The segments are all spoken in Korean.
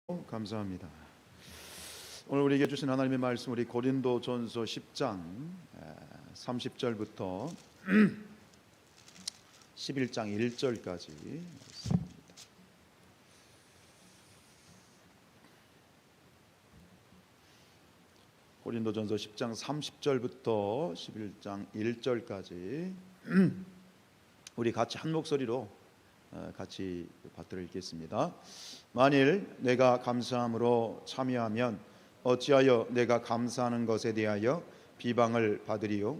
감사합니다. 오늘 우리에게 주신 하나님의 말씀, 우리 고린도전서 10장 30절부터 11장 1절까지 말씀입니다. 고린도전서 10장 30절부터 11장 1절까지 우리 같이 한 목소리로 같이 받들어 읽겠습니다. 만일 내가 감사함으로 참여하면 어찌하여 내가 감사하는 것에 대하여 비방을 받으리요?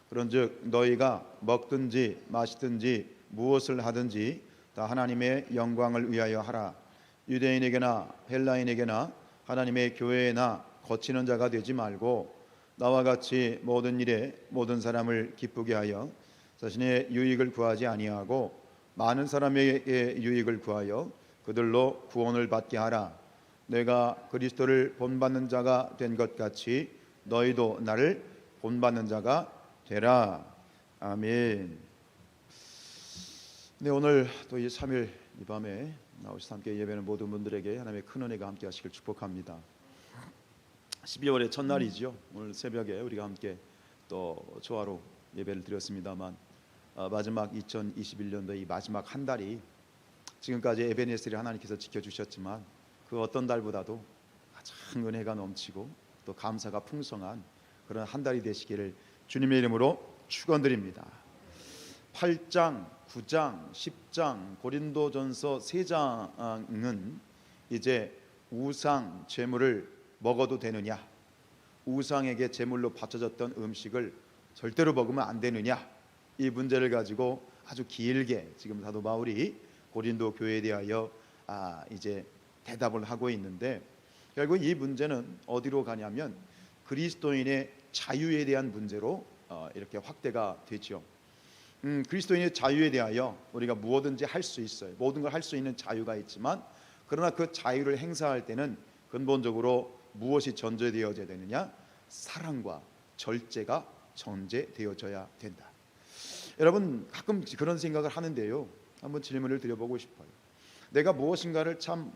그런즉 너희가 먹든지 마시든지 무엇을 하든지 다 하나님의 영광을 위하여 하라. 유대인에게나 헬라인에게나 하나님의 교회에나 거치는 자가 되지 말고 나와 같이 모든 일에 모든 사람을 기쁘게 하여 자신의 유익을 구하지 아니하고 많은 사람에게 유익을 구하여 그들로 구원을 받게 하라. 내가 그리스도를 본받는 자가 된 것 같이 너희도 나를 본받는 자가 되라. 아멘. 네, 오늘 또 이 3일 이 밤에 나오셔서 함께 예배하는 모든 분들에게 하나님의 큰 은혜가 함께 하시길 축복합니다. 12월의 첫날이죠. 오늘 새벽에 우리가 함께 또 조화로 예배를 드렸습니다만 마지막 2021년도 이 마지막 한 달이 지금까지 에베네셀이 하나님께서 지켜주셨지만 그 어떤 달보다도 가장 은혜가 넘치고 또 감사가 풍성한 그런 한 달이 되시기를 주님의 이름으로 축원드립니다. 8장, 9장, 10장, 고린도전서 3장은 이제 우상 제물을 먹어도 되느냐, 우상에게 제물로 바쳐졌던 음식을 절대로 먹으면 안 되느냐, 이 문제를 가지고 아주 길게 지금 사도 바울이 고린도 교회에 대하여 이제 대답을 하고 있는데, 결국 이 문제는 어디로 가냐면 그리스도인의 자유에 대한 문제로 이렇게 확대가 되죠. 그리스도인의 자유에 대하여 우리가 무엇든지 할 수 있어요. 모든 걸 할 수 있는 자유가 있지만, 그러나 그 자유를 행사할 때는 근본적으로 무엇이 전제되어져야 되느냐? 사랑과 절제가 전제되어져야 된다. 여러분, 가끔 그런 생각을 하는데요, 한번 질문을 드려보고 싶어요. 내가 무엇인가를 참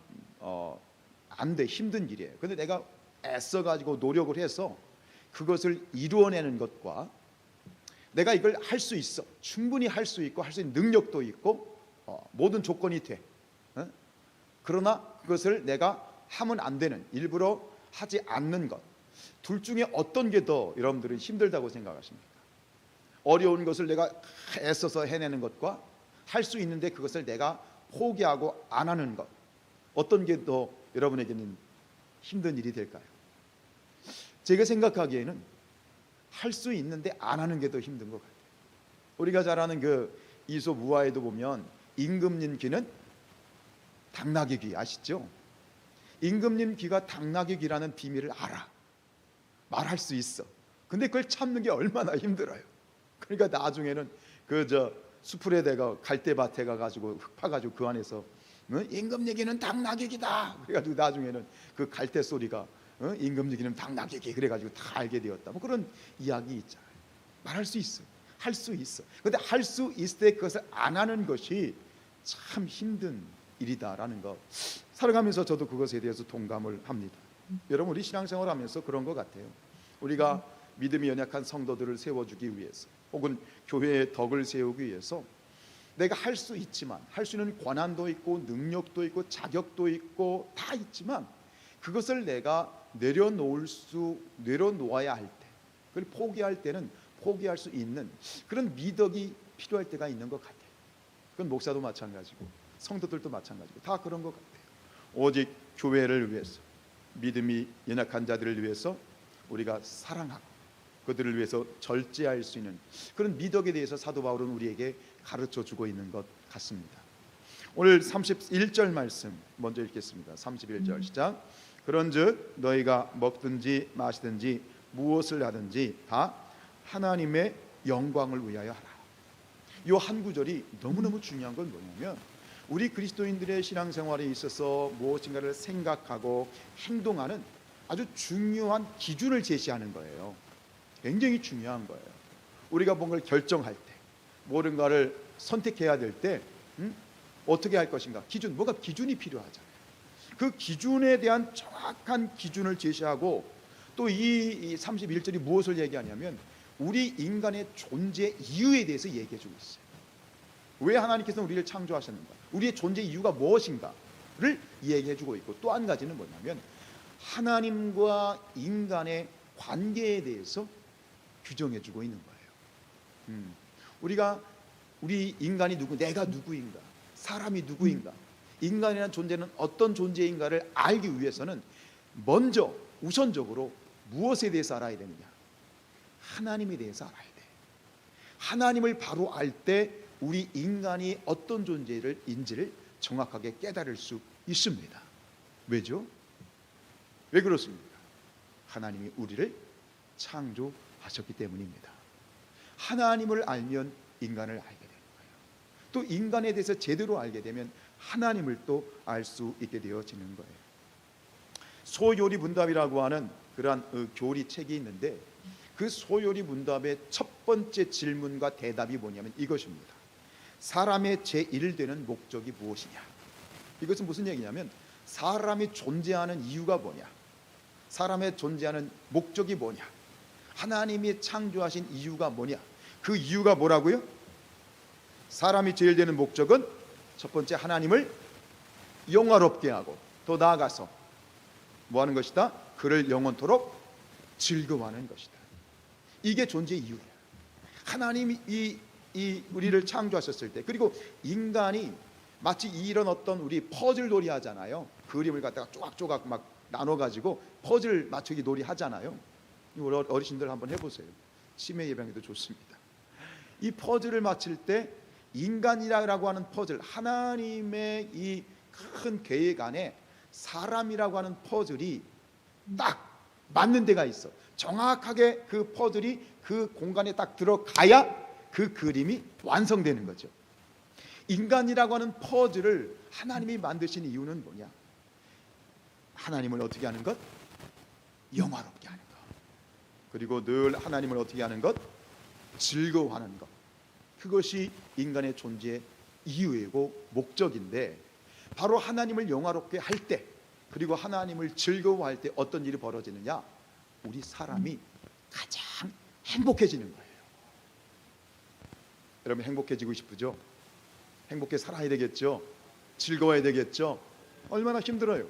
안 돼, 힘든 일이에요. 근데 내가 애써가지고 노력을 해서 그것을 이루어내는 것과 내가 이걸 할 수 있어, 충분히 할 수 있고 할 수 있는 능력도 있고 모든 조건이 돼, 그러나 그것을 내가 하면 안 되는, 일부러 하지 않는 것, 둘 중에 어떤 게 더 여러분들은 힘들다고 생각하십니까? 어려운 것을 내가 애써서 해내는 것과 할 수 있는데 그것을 내가 포기하고 안 하는 것, 어떤 게 더 여러분에게는 힘든 일이 될까요? 제가 생각하기에는 할 수 있는데 안 하는 게 더 힘든 것 같아요. 우리가 잘 아는 그 이솝 우화에도 보면 임금님 귀는 당나귀 귀 아시죠? 임금님 귀가 당나귀 귀라는 비밀을 알아. 말할 수 있어. 근데 그걸 참는 게 얼마나 힘들어요. 그러니까 나중에는 수풀에 대가 갈대밭에 가가지고 흙 파가지고 그 안에서 임금 얘기는 당나귀 귀다. 그래가지고 나중에는 그 갈대 소리가 임금 얘기는 당나귀 귀, 그래가지고 다 알게 되었다. 뭐 그런 이야기 있잖아요. 말할 수 있어. 할 수 있어. 근데 할 수 있을 때 그것을 안 하는 것이 참 힘든 일이다라는 것, 살아가면서 저도 그것에 대해서 동감을 합니다. 여러분, 우리 신앙생활하면서 그런 것 같아요. 우리가 믿음이 연약한 성도들을 세워주기 위해서, 혹은 교회의 덕을 세우기 위해서 내가 할 수 있지만, 할 수 있는 권한도 있고 능력도 있고 자격도 있고 다 있지만 그것을 내가 내려놓아야 할 때, 그걸 포기할 때는 포기할 수 있는 그런 미덕이 필요할 때가 있는 것 같아요. 그건 목사도 마찬가지고 성도들도 마찬가지고 다 그런 것 같아요. 오직 교회를 위해서, 믿음이 연약한 자들을 위해서 우리가 사랑하고 그들을 위해서 절제할 수 있는 그런 미덕에 대해서 사도 바울은 우리에게 가르쳐주고 있는 것 같습니다. 오늘 31절 말씀 먼저 읽겠습니다. 31절 시작. 그런즉 너희가 먹든지 마시든지 무엇을 하든지 다 하나님의 영광을 위하여 하라. 이 한 구절이 너무너무 중요한 건 뭐냐면, 우리 그리스도인들의 신앙생활에 있어서 무엇인가를 생각하고 행동하는 아주 중요한 기준을 제시하는 거예요. 굉장히 중요한 거예요. 우리가 뭔가를 결정할 때, 뭔가를 선택해야 될 때 어떻게 할 것인가, 기준, 뭔가 기준이 필요하잖아요. 그 기준에 대한 정확한 기준을 제시하고 또 이 31절이 무엇을 얘기하냐면 우리 인간의 존재 이유에 대해서 얘기해 주고 있어요. 왜 하나님께서 우리를 창조하셨는가, 우리의 존재 이유가 무엇인가를 얘기해 주고 있고, 또 한 가지는 뭐냐면 하나님과 인간의 관계에 대해서 규정해 주고 있는 거예요. 우리 인간이 누구, 내가 누구인가, 사람이 누구인가, 인간이라는 존재는 어떤 존재인가를 알기 위해서는 먼저 우선적으로 무엇에 대해서 알아야 되느냐, 하나님에 대해서 알아야 돼. 하나님을 바로 알 때 우리 인간이 어떤 존재인지를 정확하게 깨달을 수 있습니다. 왜죠? 왜 그렇습니까? 하나님이 우리를 창조하셨기 때문입니다. 하나님을 알면 인간을 알게 되는 거예요. 또 인간에 대해서 제대로 알게 되면 하나님을 또 알 수 있게 되어지는 거예요. 소요리 문답이라고 하는 그러한 교리 책이 있는데, 그 소요리 문답의 첫 번째 질문과 대답이 뭐냐면 이것입니다. 사람의 제1되는 목적이 무엇이냐. 이것은 무슨 얘기냐면 사람이 존재하는 이유가 뭐냐, 사람의 존재하는 목적이 뭐냐, 하나님이 창조하신 이유가 뭐냐. 그 이유가 뭐라고요? 사람이 제일 되는 목적은 첫 번째, 하나님을 영화롭게 하고, 더 나아가서 뭐 하는 것이다? 그를 영원토록 즐거워하는 것이다. 이게 존재 이유예요. 하나님이 우리를 창조하셨을 때, 그리고 인간이 마치 이런 어떤 우리 퍼즐 놀이 하잖아요. 그림을 갖다가 조각조각 막 나눠가지고 퍼즐 맞추기 놀이 하잖아요. 어르신들 한번 해보세요. 치매 예방에도 좋습니다. 이 퍼즐을 맞출 때 인간이라고 하는 퍼즐, 하나님의 이 큰 계획 안에 사람이라고 하는 퍼즐이 딱 맞는 데가 있어. 정확하게 그 퍼즐이 그 공간에 딱 들어가야 그 그림이 완성되는 거죠. 인간이라고 하는 퍼즐을 하나님이 만드신 이유는 뭐냐? 하나님을 어떻게 하는 것? 영화롭게 하는 것. 그리고 늘 하나님을 어떻게 하는 것? 즐거워하는 것. 그것이 인간의 존재의 이유이고 목적인데, 바로 하나님을 영화롭게 할 때, 그리고 하나님을 즐거워할 때 어떤 일이 벌어지느냐? 우리 사람이 가장 행복해지는 거예요. 여러분 행복해지고 싶으죠? 행복해 살아야 되겠죠? 즐거워야 되겠죠? 얼마나 힘들어요.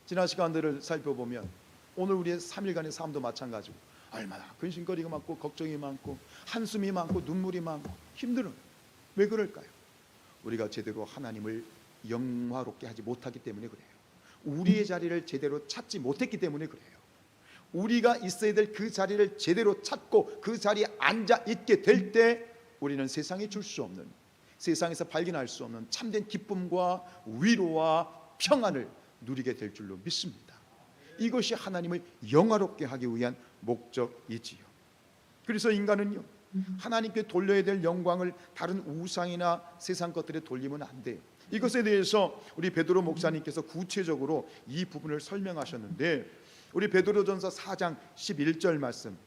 지난 시간들을 살펴보면 오늘 우리의 3일간의 삶도 마찬가지고 얼마나 근심거리가 많고 걱정이 많고 한숨이 많고 눈물이 많고 힘들어요. 왜 그럴까요? 우리가 제대로 하나님을 영화롭게 하지 못하기 때문에 그래요. 우리의 자리를 제대로 찾지 못했기 때문에 그래요. 우리가 있어야 될 그 자리를 제대로 찾고 그 자리에 앉아 있게 될 때 우리는 세상이 줄 수 없는, 세상에서 발견할 수 없는 참된 기쁨과 위로와 평안을 누리게 될 줄로 믿습니다. 이것이 하나님을 영화롭게 하기 위한 목적이지요. 그래서 인간은요, 하나님께 돌려야 될 영광을 다른 우상이나 세상 것들에 돌리면 안 돼요. 이것에 대해서 우리 베드로 목사님께서 구체적으로 이 부분을 설명하셨는데, 우리 베드로전서 4장 11절 말씀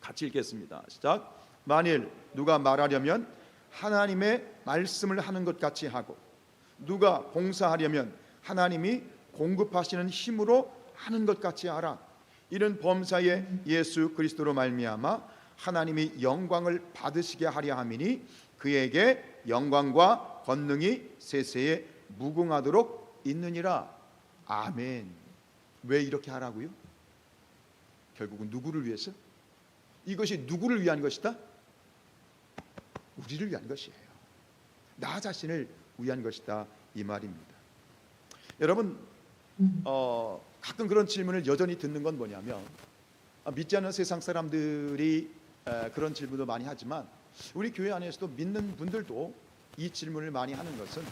같이 읽겠습니다. 시작. 만일 누가 말하려면 하나님의 말씀을 하는 것 같이 하고, 누가 봉사하려면 하나님이 공급하시는 힘으로 하는 것 같이 하라. 이는 범사에 예수 그리스도로 말미암아 하나님이 영광을 받으시게 하려 함이니 그에게 영광과 권능이 세세에 무궁하도록 있느니라. 아멘. 왜 이렇게 하라고요? 결국은 누구를 위해서? 이것이 누구를 위한 것이다? 우리를 위한 것이에요. 나 자신을 위한 것이다, 이 말입니다. 여러분, 가끔 그런 질문을 여전히 듣는 건 뭐냐면, 믿지 않는 세상 사람들이 그런 질문도 많이 하지만 우리 교회 안에서도 믿는 분들도 이 질문을 많이 하는 것은,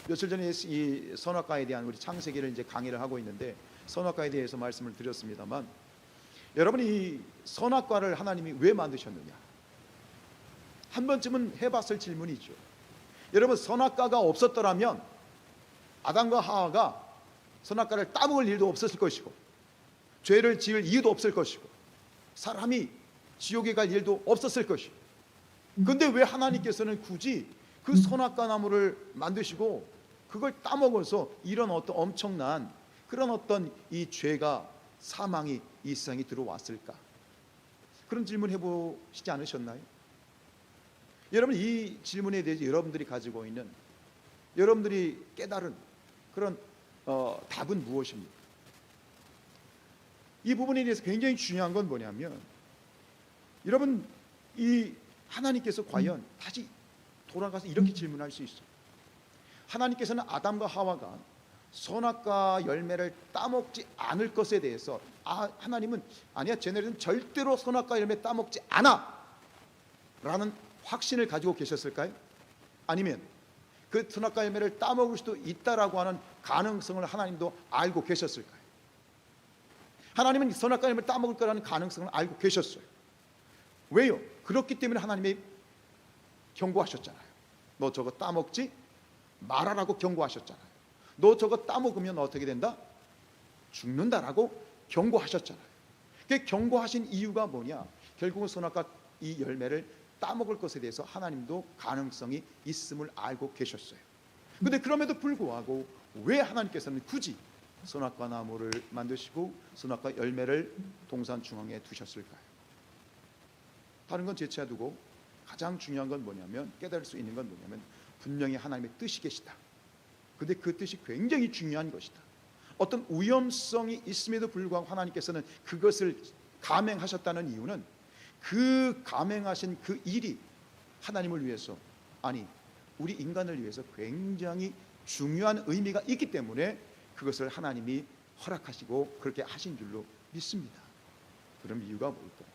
며칠 전에 이 선악과에 대한 우리 창세기를 이제 강의를 하고 있는데 선악과에 대해서 말씀을 드렸습니다만, 여러분 이 선악과를 하나님이 왜 만드셨느냐, 한 번쯤은 해봤을 질문이죠. 여러분 선악과가 없었더라면 아담과 하와가 선악과를 따먹을 일도 없었을 것이고 죄를 지을 이유도 없을 것이고 사람이 지옥에 갈 일도 없었을 것이고, 그런데 왜 하나님께서는 굳이 그 선악과 나무를 만드시고 그걸 따먹어서 이런 어떤 엄청난 그런 어떤 이 죄가 사망이 이 세상에 들어왔을까? 그런 질문 해보시지 않으셨나요? 여러분, 이 질문에 대해서 여러분들이 가지고 있는, 여러분들이 깨달은 그런 답은 무엇입니까? 이 부분에 대해서 굉장히 중요한 건 뭐냐면, 여러분, 이 하나님께서 과연 다시 돌아가서 이렇게 질문할 수 있어요. 하나님께서는 아담과 하와가 선악과 열매를 따먹지 않을 것에 대해서 하나님은 아니야, 쟤네들은 절대로 선악과 열매 따먹지 않아 라는 확신을 가지고 계셨을까요? 아니면 그 선악과 열매를 따먹을 수도 있다라고 하는 가능성을 하나님도 알고 계셨을까요? 하나님은 선악과 열매를 따먹을 거라는 가능성을 알고 계셨어요. 왜요? 그렇기 때문에 하나님이 경고하셨잖아요. 너 저거 따먹지 말아라고 경고하셨잖아요. 너 저거 따먹으면 어떻게 된다? 죽는다라고 경고하셨잖아요. 그 경고하신 이유가 뭐냐? 결국은 선악과 이 열매를 따먹을 것에 대해서 하나님도 가능성이 있음을 알고 계셨어요. 그런데 그럼에도 불구하고 왜 하나님께서는 굳이 선악과 나무를 만드시고 선악과 열매를 동산 중앙에 두셨을까요? 다른 건 제치해 두고 가장 중요한 건 뭐냐면, 깨달을 수 있는 건 뭐냐면, 분명히 하나님의 뜻이 계시다. 그런데 그 뜻이 굉장히 중요한 것이다. 어떤 위험성이 있음에도 불구하고 하나님께서는 그것을 감행하셨다는 이유는 그 감행하신 그 일이 하나님을 위해서, 아니 우리 인간을 위해서 굉장히 중요한 의미가 있기 때문에 그것을 하나님이 허락하시고 그렇게 하신 줄로 믿습니다. 그럼 이유가 뭘까?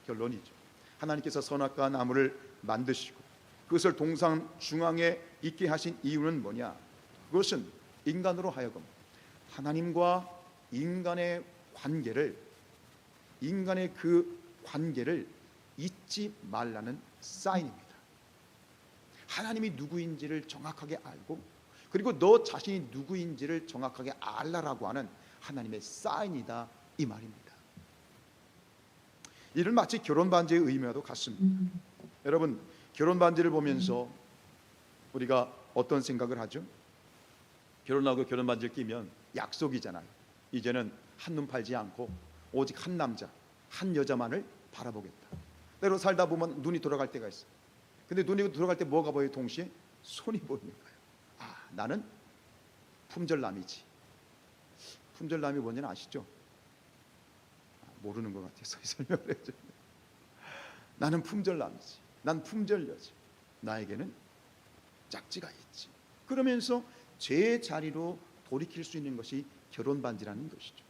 결론이죠. 하나님께서 선악과 나무를 만드시고 그것을 동산 중앙에 있게 하신 이유는 뭐냐? 그것은 인간으로 하여금 하나님과 인간의 그 관계를 잊지 말라는 사인입니다. 하나님이 누구인지를 정확하게 알고, 그리고 너 자신이 누구인지를 정확하게 알라라고 하는 하나님의 사인이다, 이 말입니다. 이는 마치 결혼 반지의 의미와도 같습니다. 여러분, 결혼 반지를 보면서 우리가 어떤 생각을 하죠? 결혼하고 결혼 반지를 끼면 약속이잖아요. 이제는 한눈 팔지 않고 오직 한 남자, 한 여자만을 바라보겠다. 때로 살다 보면 눈이 돌아갈 때가 있어요. 근데 눈이 돌아갈 때 뭐가 보여요? 동시에 손이 보이는 거예요. 아, 나는 품절남이지. 품절남이 뭔지는 아시죠? 모르는 것 같아서 설명을 해줘요. 나는 품절남이지. 난 품절녀지. 나에게는 짝지가 있지. 그러면서 제 자리로 돌이킬 수 있는 것이 결혼 반지라는 것이죠.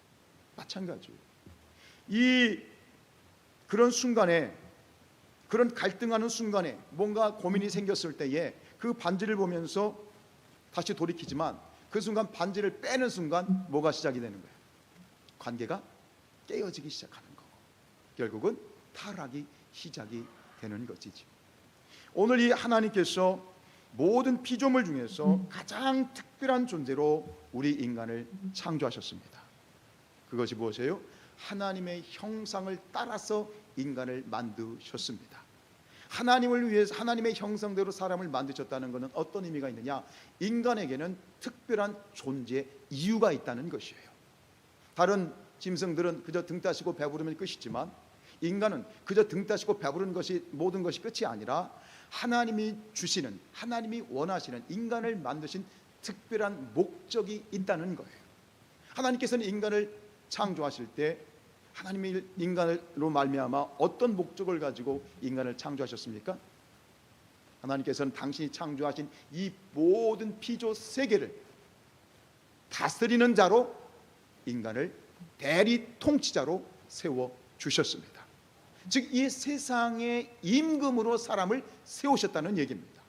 마찬가지예요. 그런 순간에, 그런 갈등하는 순간에 뭔가 고민이 생겼을 때에 그 반지를 보면서 다시 돌이키지만 그 순간 반지를 빼는 순간 뭐가 시작이 되는 거예요? 관계가 깨어지기 시작하는 거고 결국은 타락이 시작이 되는 것이죠. 오늘 이 하나님께서 모든 피조물 중에서 가장 특별한 존재로 우리 인간을 창조하셨습니다. 그것이 무엇이에요? 하나님의 형상을 따라서 인간을 만드셨습니다. 하나님을 위해서 하나님의 형상대로 사람을 만드셨다는 것은 어떤 의미가 있느냐? 인간에게는 특별한 존재 이유가 있다는 것이에요. 다른 짐승들은 그저 등 따시고 배부르면 끝이지만 인간은 그저 등 따시고 배부른 것이 모든 것이 끝이 아니라 하나님이 주시는, 하나님이 원하시는 인간을 만드신 특별한 목적이 있다는 거예요. 하나님께서는 인간을 창조하실 때 하나님이 인간으로 말미암아 어떤 목적을 가지고 인간을 창조하셨습니까? 하나님께서는 당신이 창조하신 이 모든 피조 세계를 다스리는 자로 인간을 대리 통치자로 세워 주셨습니다. 즉 이 세상의 임금으로 사람을 세우셨다는 얘기입니다.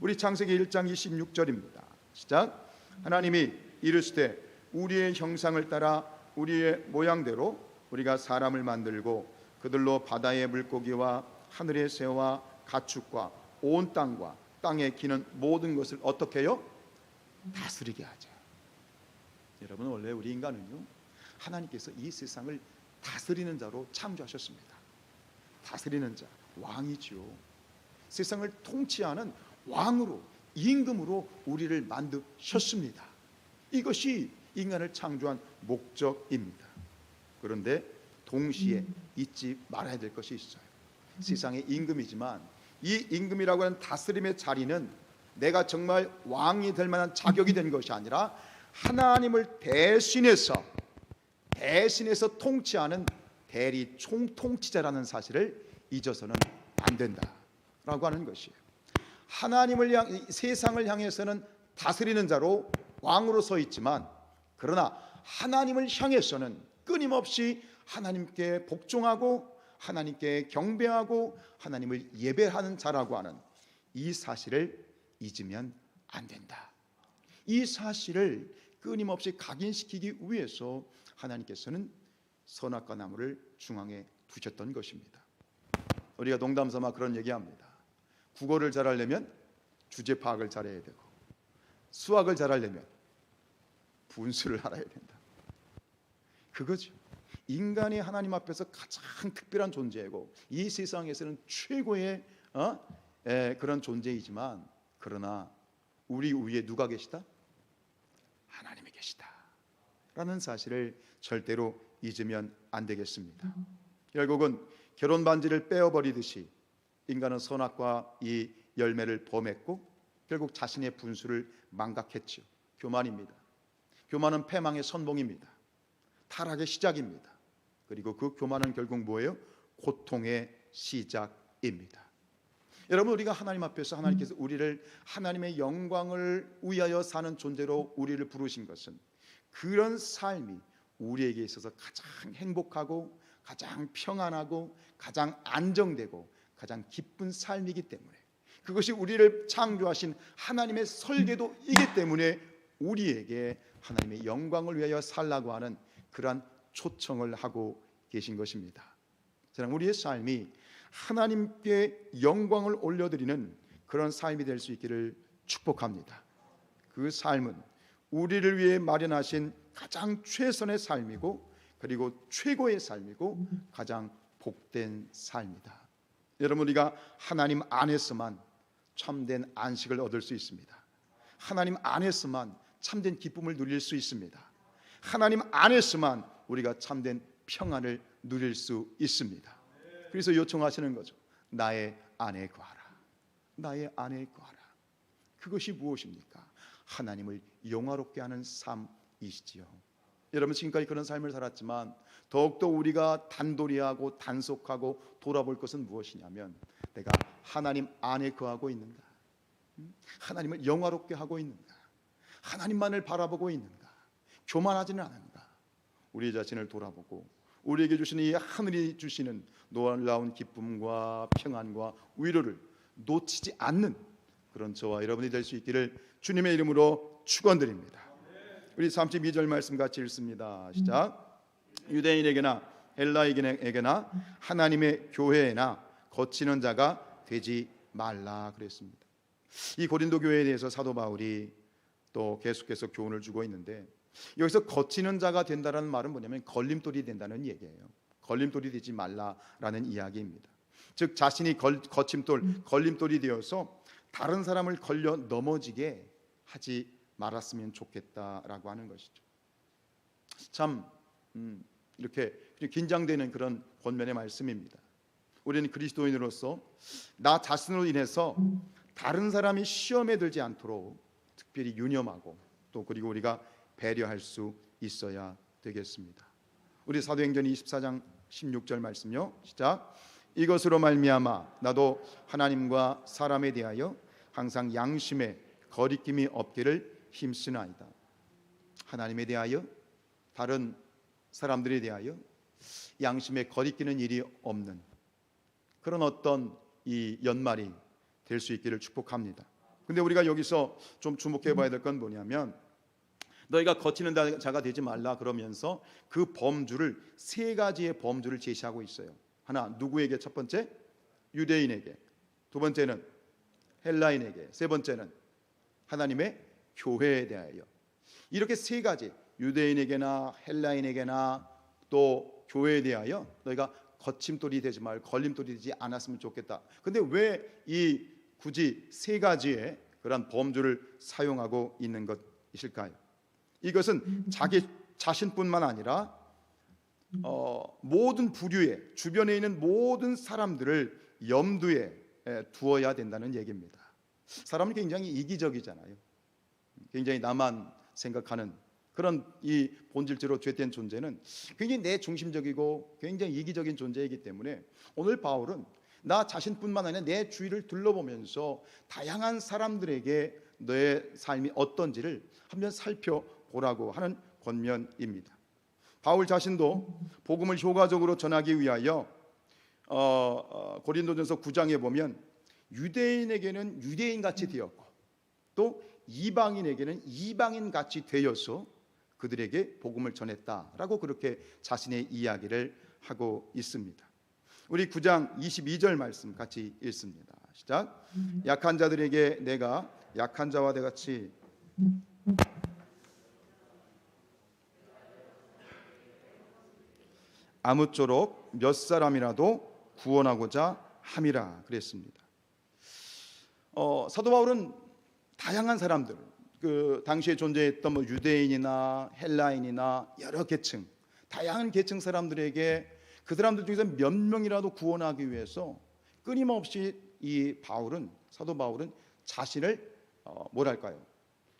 우리 창세기 1장 26절입니다. 시작. 하나님이 이르시되 우리의 형상을 따라 우리의 모양대로 우리가 사람을 만들고 그들로 바다의 물고기와 하늘의 새와 가축과 온 땅과 땅에 기는 모든 것을 어떻게 해요? 다스리게 하자. 여러분, 원래 우리 인간은요, 하나님께서 이 세상을 다스리는 자로 창조하셨습니다. 다스리는 자, 왕이죠. 세상을 통치하는 왕으로 임금으로 우리를 만드셨습니다. 이것이 인간을 창조한 목적입니다. 그런데 동시에 잊지 말아야 될 것이 있어요. 세상의 임금이지만 이 임금이라고 하는 다스림의 자리는 내가 정말 왕이 될 만한 자격이 된 것이 아니라 하나님을 대신해서 통치하는 대리 총통치자라는 사실을 잊어서는 안 된다라고 하는 것이에요. 세상을 향해서는 다스리는 자로 왕으로 서 있지만, 그러나 하나님을 향해서는 끊임없이 하나님께 복종하고 하나님께 경배하고 하나님을 예배하는 자라고 하는 이 사실을 잊으면 안 된다. 이 사실을 끊임없이 각인시키기 위해서 하나님께서는 선악과 나무를 중앙에 두셨던 것입니다. 우리가 농담삼아 그런 얘기합니다. 국어를 잘하려면 주제 파악을 잘해야 되고, 수학을 잘하려면 분수를 알아야 된다. 그거죠. 인간이 하나님 앞에서 가장 특별한 존재이고 이 세상에서는 최고의 그런 존재이지만, 그러나 우리 위에 누가 계시다? 하나님이 계시다 라는 사실을 절대로 잊으면 안 되겠습니다. 결국은 결혼 반지를 빼어버리듯이 인간은 선악과 이 열매를 범했고 결국 자신의 분수를 망각했죠. 교만입니다. 교만은 패망의 선봉입니다. 타락의 시작입니다. 그리고 그 교만은 결국 뭐예요? 고통의 시작입니다. 여러분, 우리가 하나님 앞에서 하나님께서 우리를 하나님의 영광을 위하여 사는 존재로 우리를 부르신 것은 그런 삶이 우리에게 있어서 가장 행복하고 가장 평안하고 가장 안정되고 가장 기쁜 삶이기 때문에, 그것이 우리를 창조하신 하나님의 설계도이기 때문에 우리에게 하나님의 영광을 위하여 살라고 하는 그러한 초청을 하고 계신 것입니다. 저는 우리의 삶이 하나님께 영광을 올려드리는 그런 삶이 될 수 있기를 축복합니다. 그 삶은 우리를 위해 마련하신 가장 최선의 삶이고 그리고 최고의 삶이고 가장 복된 삶이다. 여러분, 우리가 하나님 안에서만 참된 안식을 얻을 수 있습니다. 하나님 안에서만 참된 기쁨을 누릴 수 있습니다. 하나님 안에서만 우리가 참된 평안을 누릴 수 있습니다. 그래서 요청하시는 거죠. 나의 안에 거하라. 나의 안에 거하라. 그것이 무엇입니까? 하나님을 영화롭게 하는 삶이시지요. 여러분, 지금까지 그런 삶을 살았지만 더욱더 우리가 단도리하고 단속하고 돌아볼 것은 무엇이냐면, 내가 하나님 안에 거하고 있는가? 하나님을 영화롭게 하고 있는가? 하나님만을 바라보고 있는가? 교만하지는 않은가? 우리 자신을 돌아보고 우리에게 주시는 이 하늘이 주시는 놀라운 기쁨과 평안과 위로를 놓치지 않는 그런 저와 여러분이 될 수 있기를 주님의 이름으로 축원드립니다. 우리 32절 말씀 같이 읽습니다. 시작. 유대인에게나 헬라인에게나 하나님의 교회에나 거치는 자가 되지 말라 그랬습니다. 이 고린도 교회에 대해서 사도 바울이 또 계속해서 교훈을 주고 있는데, 여기서 거치는 자가 된다라는 말은 뭐냐면 걸림돌이 된다는 얘기예요. 걸림돌이 되지 말라라는 이야기입니다. 즉 자신이 걸림돌이 되어서 다른 사람을 걸려 넘어지게 하지 말았으면 좋겠다라고 하는 것이죠. 참 이렇게 긴장되는 그런 권면의 말씀입니다. 우리는 그리스도인으로서 나 자신으로 인해서 다른 사람이 시험에 들지 않도록 특별히 유념하고 또 그리고 우리가 배려할 수 있어야 되겠습니다. 우리 사도행전 24장 16절 말씀요. 시작. 이것으로 말미암아 나도 하나님과 사람에 대하여 항상 양심에 거리낌이 없기를 힘쓰나이다. 하나님에 대하여, 다른 사람들에 대하여 양심에 거리끼는 일이 없는 그런 어떤 이 연말이 될 수 있기를 축복합니다. 근데 우리가 여기서 좀 주목해 봐야 될 건 뭐냐면, 너희가 거치는 자가 되지 말라 그러면서 그 범주를 세 가지의 범주를 제시하고 있어요. 하나, 누구에게? 첫 번째 유대인에게, 두 번째는 헬라인에게, 세 번째는 하나님의 교회에 대하여. 이렇게 세 가지, 유대인에게나 헬라인에게나 또 교회에 대하여 너희가 거침돌이 되지 말고 걸림돌이 되지 않았으면 좋겠다. 근데 왜 이 굳이 세 가지의 그러한 범주를 사용하고 있는 것이실까요? 이것은 자기 자신뿐만 아니라 모든 부류에 주변에 있는 모든 사람들을 염두에 두어야 된다는 얘기입니다. 사람은 굉장히 이기적이잖아요. 굉장히 나만 생각하는 그런 이 본질적으로 죄된 존재는 굉장히 내 중심적이고 굉장히 이기적인 존재이기 때문에 오늘 바울은 나 자신뿐만 아니라 내 주위를 둘러보면서 다양한 사람들에게 너의 삶이 어떤지를 한번 살펴보라고 하는 권면입니다. 바울 자신도 복음을 효과적으로 전하기 위하여 고린도전서 9장에 보면 유대인에게는 유대인같이 되었고 또 이방인에게는 이방인같이 되어서 그들에게 복음을 전했다라고 그렇게 자신의 이야기를 하고 있습니다. 우리 9장 22절 말씀 같이 읽습니다. 시작. 약한 자들에게 내가 약한 자와 같이 아무쪼록 몇 사람이라도 구원하고자 함이라 그랬습니다. 사도 바울은 다양한 사람들, 그 당시에 존재했던 뭐 유대인이나 헬라인이나 여러 계층, 다양한 계층 사람들에게 그 사람들 중에서 몇 명이라도 구원하기 위해서 끊임없이 이 사도 바울은 자신을 뭐랄까요?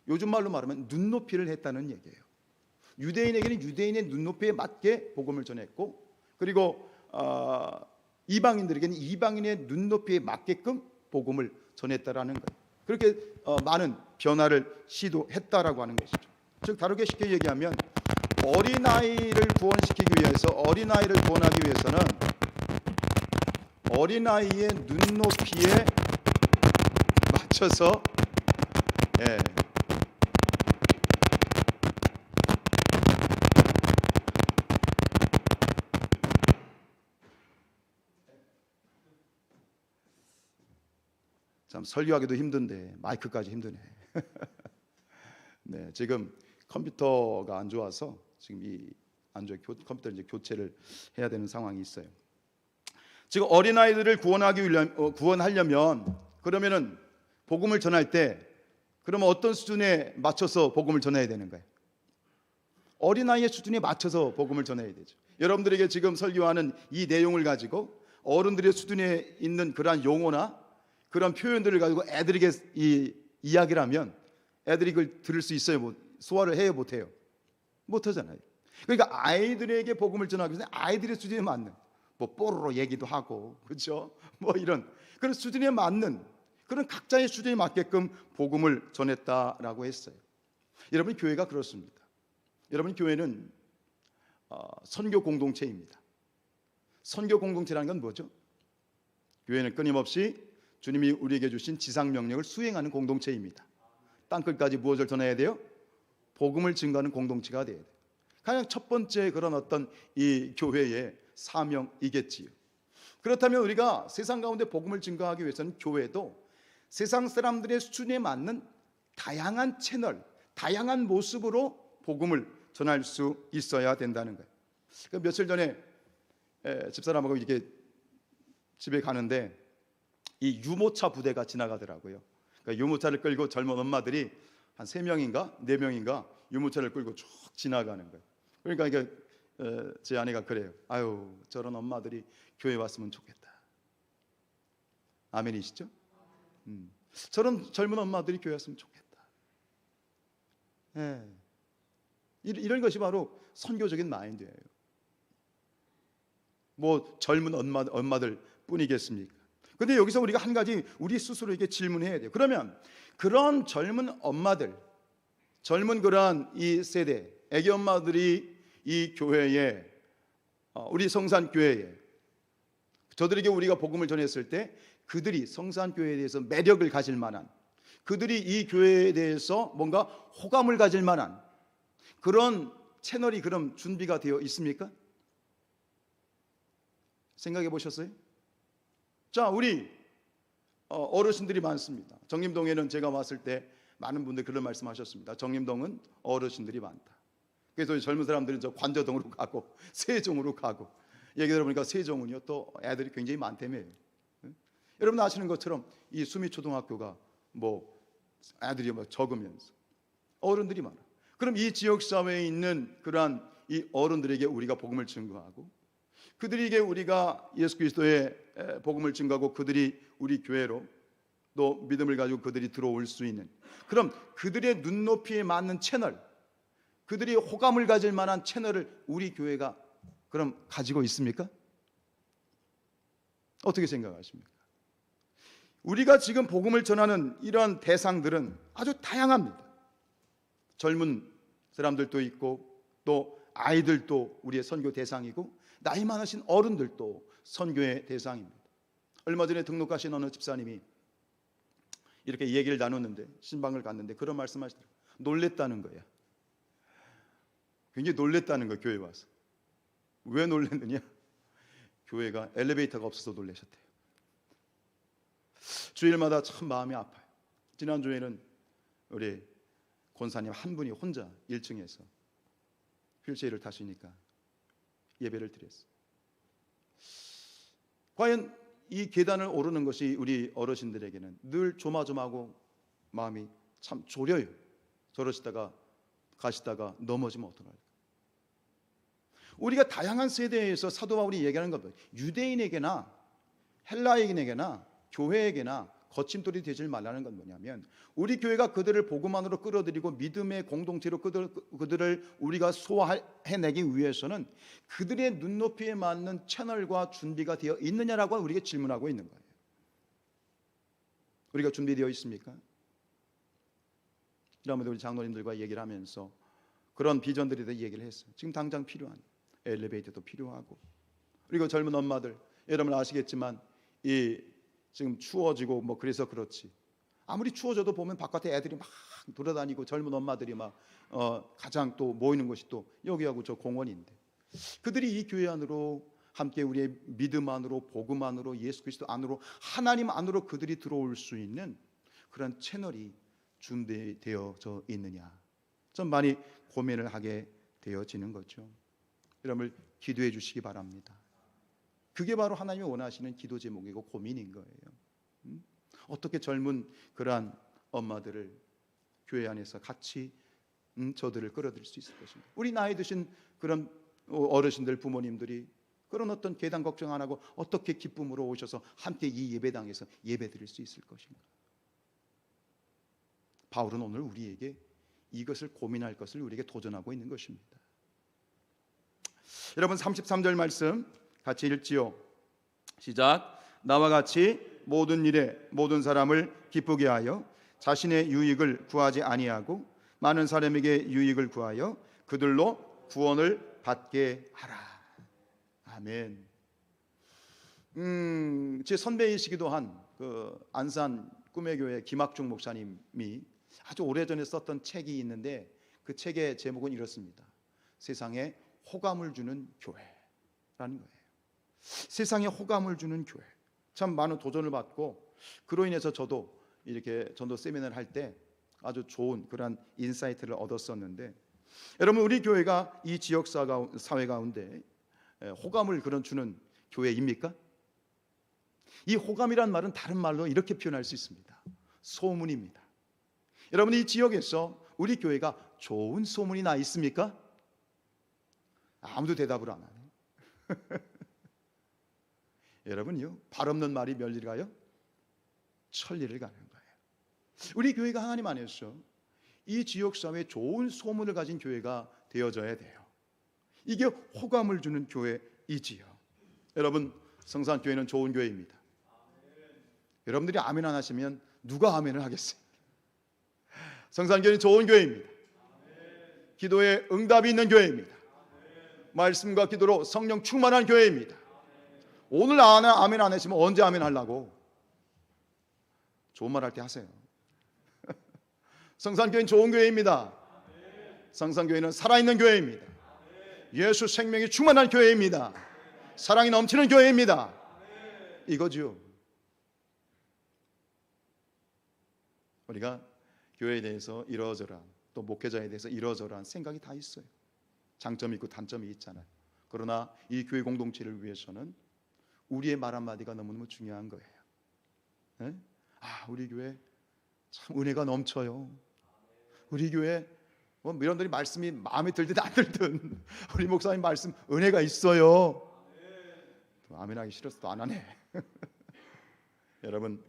요즘 말로 말하면 눈높이를 했다는 얘기예요. 유대인에게는 유대인의 눈높이에 맞게 복음을 전했고, 그리고 이방인들에게는 이방인의 눈높이에 맞게끔 복음을 전했다라는 거예요. 그렇게 많은 변화를 시도했다라고 하는 것이죠. 즉 다르게 쉽게 얘기하면 어린아이를 구원시키기 위해서, 어린아이를 구원하기 위해서는 어린아이의 눈높이에 맞춰서 참 설교하기도 힘든데 마이크까지 힘드네. 네, 지금 컴퓨터가 안 좋아서 지금 컴퓨터 이제 교체를 해야 되는 상황이 있어요. 지금 어린 아이들을 구원하려면 그러면은 복음을 전할 때 그러면 어떤 수준에 맞춰서 복음을 전해야 되는 거예요? 어린 아이의 수준에 맞춰서 복음을 전해야 되죠. 여러분들에게 지금 설교하는 이 내용을 가지고 어른들의 수준에 있는 그러한 용어나 그런 표현들을 가지고 애들에게 이야기를 하면 애들이 그걸 들을 수 있어요? 소화를 해요? 못해요? 못하잖아요. 그러니까 아이들에게 복음을 전하기 위해서 아이들의 수준에 맞는 뭐 뽀로로 얘기도 하고, 그렇죠? 뭐 이런 그런 수준에 맞는 그런 각자의 수준에 맞게끔 복음을 전했다라고 했어요. 여러분, 교회가 그렇습니다. 여러분, 교회는 선교 공동체입니다. 선교 공동체라는 건 뭐죠? 교회는 끊임없이 주님이 우리에게 주신 지상 명령을 수행하는 공동체입니다. 땅끝까지 무엇을 전해야 돼요? 복음을 증거하는 공동체가 돼야 돼요. 가장 첫 번째 그런 어떤 이 교회의 사명이겠지요. 그렇다면 우리가 세상 가운데 복음을 증거하기 위해서는 교회도 세상 사람들의 수준에 맞는 다양한 채널, 다양한 모습으로 복음을 전할 수 있어야 된다는 거예요. 며칠 전에 집사람하고 이렇게 집에 가는데 이 유모차 부대가 지나가더라고요. 그러니까 유모차를 끌고 젊은 엄마들이 한 3명인가 4명인가 유모차를 끌고 쭉 지나가는 거예요. 그러니까 이게 제 아내가 그래요. 아유, 저런 엄마들이 교회 왔으면 좋겠다. 아멘이시죠? 저런 젊은 엄마들이 교회 왔으면 좋겠다. 이런 것이 바로 선교적인 마인드예요. 뭐 젊은 엄마들 뿐이겠습니까? 근데 여기서 우리가 한 가지 우리 스스로에게 질문해야 돼요. 그러면 그런 젊은 엄마들, 젊은 그러한 이 세대 애기 엄마들이 이 교회에, 우리 성산교회에 저들에게 우리가 복음을 전했을 때 그들이 성산교회에 대해서 매력을 가질 만한, 그들이 이 교회에 대해서 뭔가 호감을 가질 만한 그런 채널이 그럼 준비가 되어 있습니까? 생각해 보셨어요? 자, 우리 어르신들이 많습니다. 정림동에는 제가 왔을 때 많은 분들이 그런 말씀하셨습니다. 정림동은 어르신들이 많다. 그래서 젊은 사람들은 저 관저동으로 가고 세종으로 가고, 얘기 들어보니까 세종은요 또 애들이 굉장히 많다며요. 여러분 아시는 것처럼 이 수미초등학교가 뭐 아들이 막 적으면서 어른들이 많아. 그럼 이 지역 사회에 있는 그러한 이 어른들에게 우리가 복음을 증거하고 그들에게 우리가 예수 그리스도의 복음을 증거하고 그들이 우리 교회로 또 믿음을 가지고 그들이 들어올 수 있는, 그럼 그들의 눈높이에 맞는 채널, 그들이 호감을 가질 만한 채널을 우리 교회가 그럼 가지고 있습니까? 어떻게 생각하십니까? 우리가 지금 복음을 전하는 이러한 대상들은 아주 다양합니다. 젊은 사람들도 있고 또 아이들도 우리의 선교 대상이고 나이 많으신 어른들도 선교의 대상입니다. 얼마 전에 등록하신 어느 집사님이 이렇게 얘기를 나눴는데, 신방을 갔는데 그런 말씀하시더라고요. 놀랬다는 거야. 굉장히 놀랬다는 거예요. 교회 와서. 왜 놀랬느냐? 교회가 엘리베이터가 없어서 놀라셨대요. 주일마다 참 마음이 아파요. 지난주에는 우리 권사님 한 분이 혼자 1층에서 휠체어를 타시니까 예배를 드렸어요. 과연 이 계단을 오르는 것이 우리 어르신들에게는 늘 조마조마하고 마음이 참 졸여요. 저러시다가 가시다가 넘어지면 어떡할까? 우리가 다양한 세대에서 사도 바울이 얘기하는 겁니다. 유대인에게나 헬라인에게나 교회에게나 거침돌이 되지 말라는 건 뭐냐면, 우리 교회가 그들을 복음 안으로 끌어들이고 믿음의 공동체로 그들을 우리가 소화해내기 위해서는 그들의 눈높이에 맞는 채널과 준비가 되어 있느냐라고 우리가 질문하고 있는 거예요. 우리가 준비되어 있습니까? 그러면서 우리 장로님들과 얘기를 하면서 그런 비전들에 대해 얘기를 했어요. 지금 당장 필요한 엘리베이터도 필요하고, 그리고 젊은 엄마들, 여러분 아시겠지만 이 지금 추워지고 뭐 그래서 그렇지, 아무리 추워져도 보면 바깥에 애들이 막 돌아다니고 젊은 엄마들이 막 가장 또 모이는 곳이 또 여기하고 저 공원인데, 그들이 이 교회 안으로 함께 우리의 믿음 안으로 복음 안으로 예수 그리스도 안으로 하나님 안으로 그들이 들어올 수 있는 그런 채널이 준비되어져 있느냐, 좀 많이 고민을 하게 되어지는 거죠. 여러분 기도해 주시기 바랍니다. 그게 바로 하나님이 원하시는 기도 제목이고 고민인 거예요. 어떻게 젊은 그러한 엄마들을 교회 안에서 같이 저들을 끌어들일 수 있을 것인가? 우리 나이 드신 그런 어르신들, 부모님들이 그런 어떤 계단 걱정 안 하고 어떻게 기쁨으로 오셔서 함께 이 예배당에서 예배 드릴 수 있을 것인가? 바울은 오늘 우리에게 이것을 고민할 것을 우리에게 도전하고 있는 것입니다. 여러분 33절 말씀 같이 읽지요. 시작. 나와 같이 모든 일에 모든 사람을 기쁘게 하여 자신의 유익을 구하지 아니하고 많은 사람에게 유익을 구하여 그들로 구원을 받게 하라. 아멘. 제 선배이시기도 한 그 안산 꿈의 교회 김학중 목사님이 아주 오래전에 썼던 책이 있는데 그 책의 제목은 이렇습니다. 세상에 호감을 주는 교회라는 거예요. 세상에 호감을 주는 교회. 참 많은 도전을 받고 그로 인해서 저도 이렇게 전도 세미나를 할 때 아주 좋은 그런 인사이트를 얻었었는데, 여러분 우리 교회가 이 지역 사회 가운데 호감을 그런 주는 교회입니까? 이 호감이란 말은 다른 말로 이렇게 표현할 수 있습니다. 소문입니다. 여러분 이 지역에서 우리 교회가 좋은 소문이 나 있습니까? 아무도 대답을 안 하네. 여러분요, 발 없는 말이 멸리를 가요? 천리를 가는 거예요. 우리 교회가 하나님 안에서 이 지역사회에 좋은 소문을 가진 교회가 되어져야 돼요. 이게 호감을 주는 교회이지요. 여러분 성산교회는 좋은 교회입니다. 여러분들이 아멘 안 하시면 누가 아멘을 하겠어요? 성산교회는 좋은 교회입니다. 기도에 응답이 있는 교회입니다. 말씀과 기도로 성령 충만한 교회입니다. 오늘 아멘 안 하시면 언제 아멘 하려고? 좋은 말 할 때 하세요. 성산교회는 좋은 교회입니다. 성산교회는 살아있는 교회입니다. 예수 생명이 충만한 교회입니다. 사랑이 넘치는 교회입니다. 이거죠. 우리가 교회에 대해서 이러저러한, 또 목회자에 대해서 이러저러한 생각이 다 있어요. 장점이 있고 단점이 있잖아요. 그러나 이 교회 공동체를 위해서는 우리의 말 한마디가 너무너무 중요한 거예요. 네? 우리 교회 참 은혜가 넘쳐요. 우리 교회 뭐 여러분들이 말씀이 마음에 들든 안 들든 우리 목사님 말씀 은혜가 있어요. 아멘하기 싫어서 안 하네. 여러분,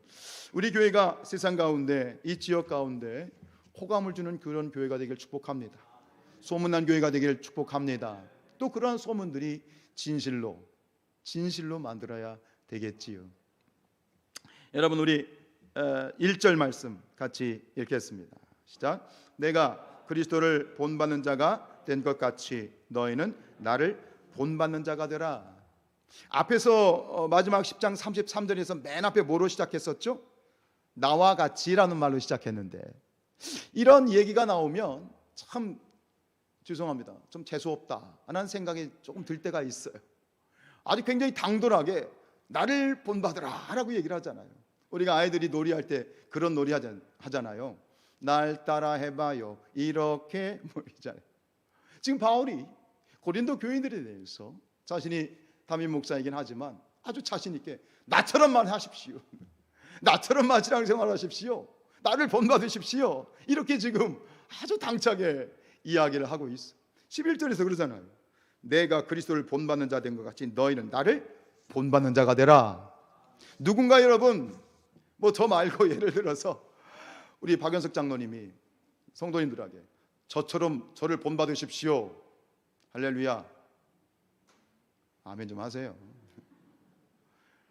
우리 교회가 세상 가운데, 이 지역 가운데 호감을 주는 그런 교회가 되길 축복합니다. 소문난 교회가 되길 축복합니다. 또 그러한 소문들이 진실로 만들어야 되겠지요. 여러분, 우리 1절 말씀 같이 읽겠습니다. 시작. 내가 그리스도를 본받는 자가 된 것 같이 너희는 나를 본받는 자가 되라. 앞에서 마지막 10장 33절에서 맨 앞에 뭐로 시작했었죠? 나와 같이라는 말로 시작했는데, 이런 얘기가 나오면 참 죄송합니다, 좀 재수없다 하는 생각이 조금 들 때가 있어요. 아주 굉장히 당돌하게 나를 본받으라 라고 얘기를 하잖아요. 우리가 아이들이 놀이할 때 그런 놀이 하잖아요. 날 따라 해봐요 이렇게 뭐 있잖아요. 지금 바울이 고린도 교인들에 대해서, 자신이 담임 목사이긴 하지만 아주 자신 있게 나처럼만 하십시오, 나처럼만 신앙생활하십시오, 나를 본받으십시오, 이렇게 지금 아주 당차게 이야기를 하고 있어. 11절에서 그러잖아요. 내가 그리스도를 본받는 자 된 것 같이 너희는 나를 본받는 자가 되라. 누군가 여러분, 뭐 저 말고 예를 들어서 우리 박연석 장로님이 성도님들에게 저처럼 저를 본받으십시오, 할렐루야, 아멘 좀 하세요.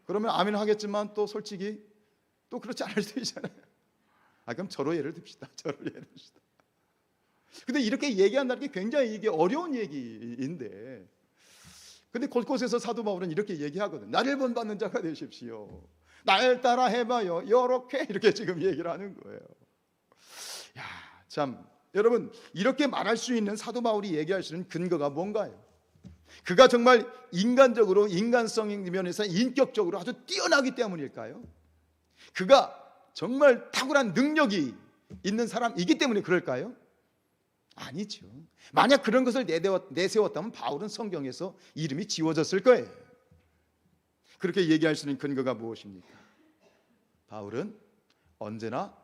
그러면 아멘 하겠지만 또 솔직히 또 그렇지 않을 수도 있잖아요. 그럼 저로 예를 듭시다. 근데 이렇게 얘기한다는 게 굉장히 이게 어려운 얘기인데, 근데 곳곳에서 사도 바울은 이렇게 얘기하거든. 나를 본받는 자가 되십시오, 날 따라 해봐요, 이렇게 지금 얘기를 하는 거예요. 야, 참 여러분, 이렇게 말할 수 있는 사도 바울이 얘기할 수 있는 근거가 뭔가요? 그가 정말 인간적으로, 인간성 면에서 인격적으로 아주 뛰어나기 때문일까요? 그가 정말 탁월한 능력이 있는 사람이기 때문에 그럴까요? 아니죠. 만약 그런 것을 내세웠다면 바울은 성경에서 이름이 지워졌을 거예요. 그렇게 얘기할 수 있는 근거가 무엇입니까? 바울은 언제나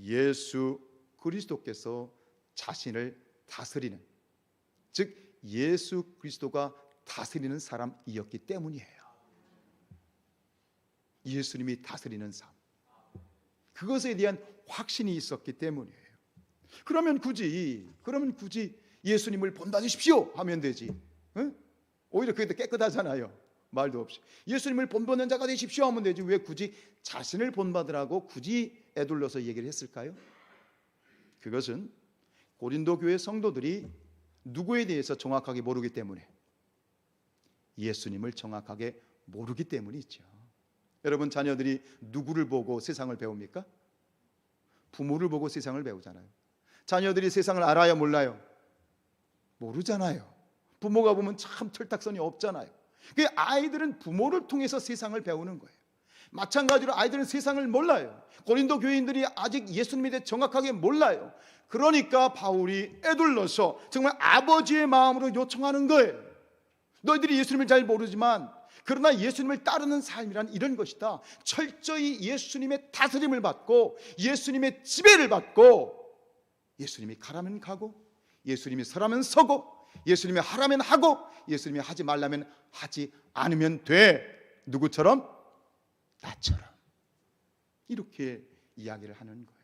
예수 그리스도께서 자신을 다스리는, 즉 예수 그리스도가 다스리는 사람이었기 때문이에요. 예수님이 다스리는 삶, 그것에 대한 확신이 있었기 때문이에요. 그러면 굳이 예수님을 본받으십시오 하면 되지. 응? 오히려 그게 더 깨끗하잖아요. 말도 없이 예수님을 본받는 자가 되십시오 하면 되지, 왜 굳이 자신을 본받으라고 굳이 애둘러서 얘기를 했을까요? 그것은 고린도 교회 성도들이 누구에 대해서 정확하게 모르기 때문에, 예수님을 정확하게 모르기 때문이죠. 여러분, 자녀들이 누구를 보고 세상을 배웁니까? 부모를 보고 세상을 배우잖아요. 자녀들이 세상을 알아요, 몰라요? 모르잖아요. 부모가 보면 참 틀딱선이 없잖아요. 그 아이들은 부모를 통해서 세상을 배우는 거예요. 마찬가지로 아이들은 세상을 몰라요. 고린도 교인들이 아직 예수님에 대해 정확하게 몰라요. 그러니까 바울이 애둘러서 정말 아버지의 마음으로 요청하는 거예요. 너희들이 예수님을 잘 모르지만 그러나 예수님을 따르는 삶이란 이런 것이다. 철저히 예수님의 다스림을 받고 예수님의 지배를 받고, 예수님이 가라면 가고, 예수님이 서라면 서고, 예수님이 하라면 하고, 예수님이 하지 말라면 하지 않으면 돼. 누구처럼? 나처럼. 이렇게 이야기를 하는 거예요.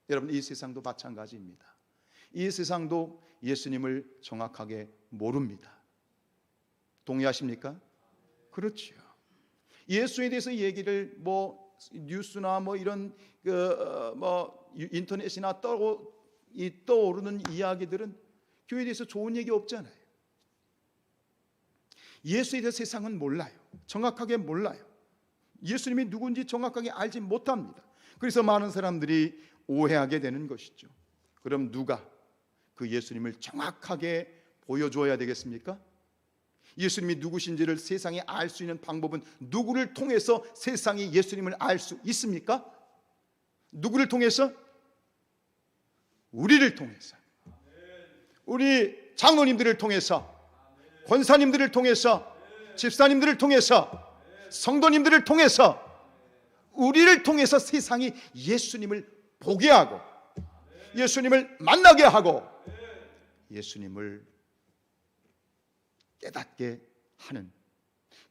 여러분, 이 세상도 마찬가지입니다. 이 세상도 예수님을 정확하게 모릅니다. 동의하십니까? 그렇죠. 예수에 대해서 얘기를 뭐 뉴스나 뭐 이런 뭐 인터넷이나 떠오르는 이야기들은 교회에 대해서 좋은 얘기 없잖아요. 예수에 대해서 세상은 몰라요. 정확하게 몰라요. 예수님이 누군지 정확하게 알지 못합니다. 그래서 많은 사람들이 오해하게 되는 것이죠. 그럼 누가 그 예수님을 정확하게 보여줘야 되겠습니까? 예수님이 누구신지를 세상이 알 수 있는 방법은 누구를 통해서 세상이 예수님을 알 수 있습니까? 누구를 통해서? 우리를 통해서, 우리 장로님들을 통해서, 권사님들을 통해서, 집사님들을 통해서, 성도님들을 통해서, 우리를 통해서 세상이 예수님을 보게 하고 예수님을 만나게 하고 예수님을 깨닫게 하는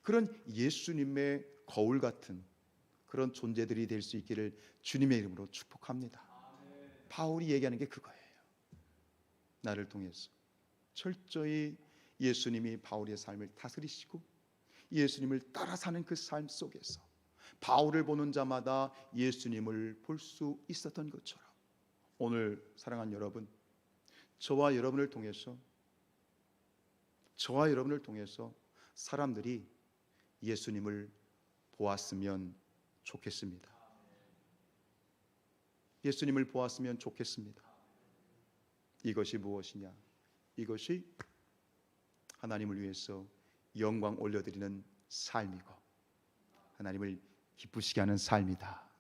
그런 예수님의 거울 같은 그런 존재들이 될 수 있기를 주님의 이름으로 축복합니다. 바울이 얘기하는 게 그거예요. 나를 통해서 철저히 예수님이 바울의 삶을 다스리시고 예수님을 따라 사는 그 삶 속에서 바울을 보는 자마다 예수님을 볼 수 있었던 것처럼 오늘 사랑하는 여러분, 저와 여러분을 통해서 사람들이 예수님을 보았으면 좋겠습니다. 예수님을 보았으면 좋겠습니다. 이것이 무엇이냐? 이것이 하나님을 위해서 영광 올려드리는 삶이고 하나님을 기쁘시게 하는 삶이다.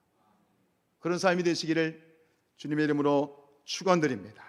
그런 삶이 되시기를 주님의 이름으로 축원드립니다.